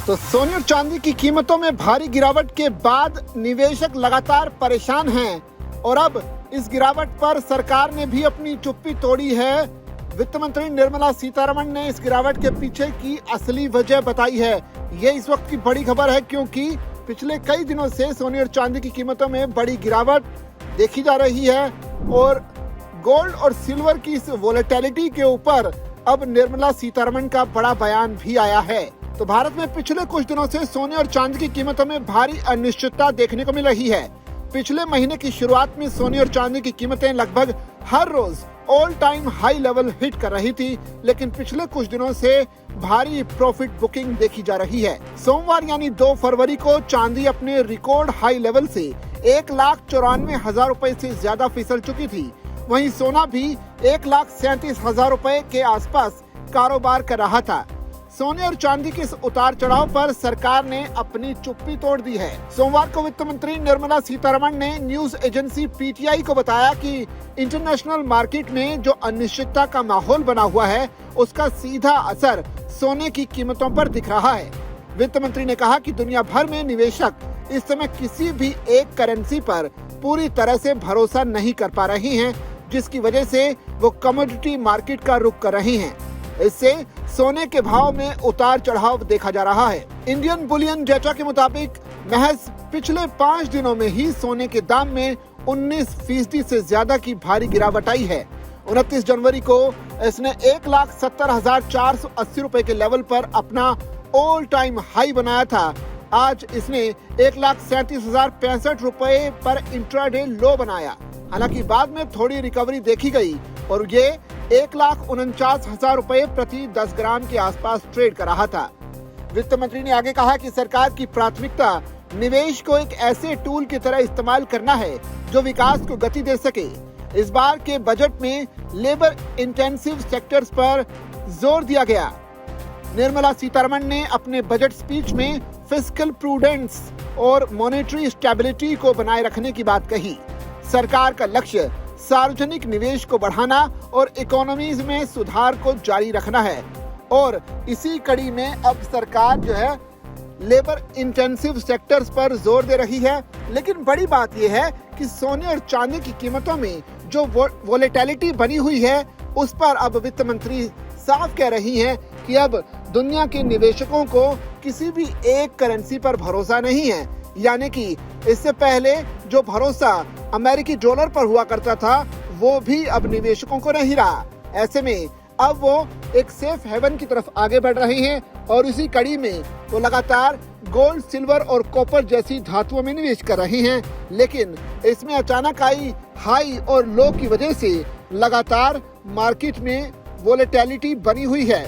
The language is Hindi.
तो सोने और चांदी की कीमतों में भारी गिरावट के बाद निवेशक लगातार परेशान हैं और अब इस गिरावट पर सरकार ने भी अपनी चुप्पी तोड़ी है। वित्त मंत्री निर्मला सीतारमण ने इस गिरावट के पीछे की असली वजह बताई है। ये इस वक्त की बड़ी खबर है क्योंकि पिछले कई दिनों से सोने और चांदी की कीमतों में बड़ी गिरावट देखी जा रही है और गोल्ड और सिल्वर की इस वोलेटिलिटी के ऊपर अब निर्मला सीतारमण का बड़ा बयान भी आया है। तो भारत में पिछले कुछ दिनों से सोने और चांदी की कीमतों में भारी अनिश्चितता देखने को मिल रही है। पिछले महीने की शुरुआत में सोने और चांदी की कीमतें लगभग हर रोज all time high level hit कर रही थी, लेकिन पिछले कुछ दिनों से भारी प्रॉफिट बुकिंग देखी जा रही है। सोमवार यानी 2 फरवरी को चांदी अपने रिकॉर्ड हाई लेवल से 1,94,000 रुपए से ज्यादा फिसल चुकी थी। वहीं सोना भी 1,37,000 रुपए के आसपास कारोबार कर रहा था। सोने और चांदी के इस उतार चढ़ाव पर सरकार ने अपनी चुप्पी तोड़ दी है। सोमवार को वित्त मंत्री निर्मला सीतारमण ने न्यूज एजेंसी पीटीआई को बताया कि इंटरनेशनल मार्केट में जो अनिश्चितता का माहौल बना हुआ है, उसका सीधा असर सोने की कीमतों पर दिख रहा है। वित्त मंत्री ने कहा कि दुनिया भर में निवेशक इस समय किसी भी एक करेंसी पर पूरी तरह से भरोसा नहीं कर पा रही हैं, जिसकी वजह से वो कमोडिटी मार्केट का रुख कर रही हैं। इससे सोने के भाव में उतार चढ़ाव देखा जा रहा है। इंडियन बुलियन डेटा के मुताबिक महज पिछले 5 दिनों में ही सोने के दाम में 19% से ज्यादा की भारी गिरावट आई है। 29 जनवरी को इसने 1,70,480 रुपए के लेवल पर अपना ऑल टाइम हाई बनाया था। आज इसने 1,37,065 रुपए पर इंट्राडे लो बनाया। हालांकि बाद में थोड़ी रिकवरी देखी गई और ये 1,49,000 रुपए प्रति 10 ग्राम के आसपास ट्रेड कर रहा था। वित्त मंत्री ने आगे कहा कि सरकार की प्राथमिकता निवेश को एक ऐसे टूल की तरह इस्तेमाल करना है जो विकास को गति दे सके। इस बार के बजट में लेबर इंटेंसिव सेक्टर्स पर जोर दिया गया। निर्मला सीतारमण ने अपने बजट स्पीच में फिस्कल प्रूडेंस और मॉनेटरी स्टेबिलिटी को बनाए रखने की बात कही। सरकार का लक्ष्य सार्वजनिक निवेश को बढ़ाना और इकोनॉमीज में सुधार को जारी रखना है और इसी कड़ी में अब सरकार जो है लेबर इंटेंसिव सेक्टर्स पर जोर दे रही है। लेकिन बड़ी बात यह है कि सोने और चांदी की कीमतों में जो वोलेटिलिटी बनी हुई है, उस पर अब वित्त मंत्री साफ कह रही हैं कि अब दुनिया के निवेशकों को किसी भी एक करेंसी पर भरोसा नहीं है। यानी कि इससे पहले जो भरोसा अमेरिकी डॉलर पर हुआ करता था, वो भी अब निवेशकों को नहीं रहा। ऐसे में अब वो एक सेफ हेवन की तरफ आगे बढ़ रहे हैं और इसी कड़ी में वो लगातार गोल्ड, सिल्वर और कॉपर जैसी धातुओं में निवेश कर रहे हैं। लेकिन इसमें अचानक आई हाई और लो की वजह से लगातार मार्केट में वोलेटिलिटी बनी हुई है।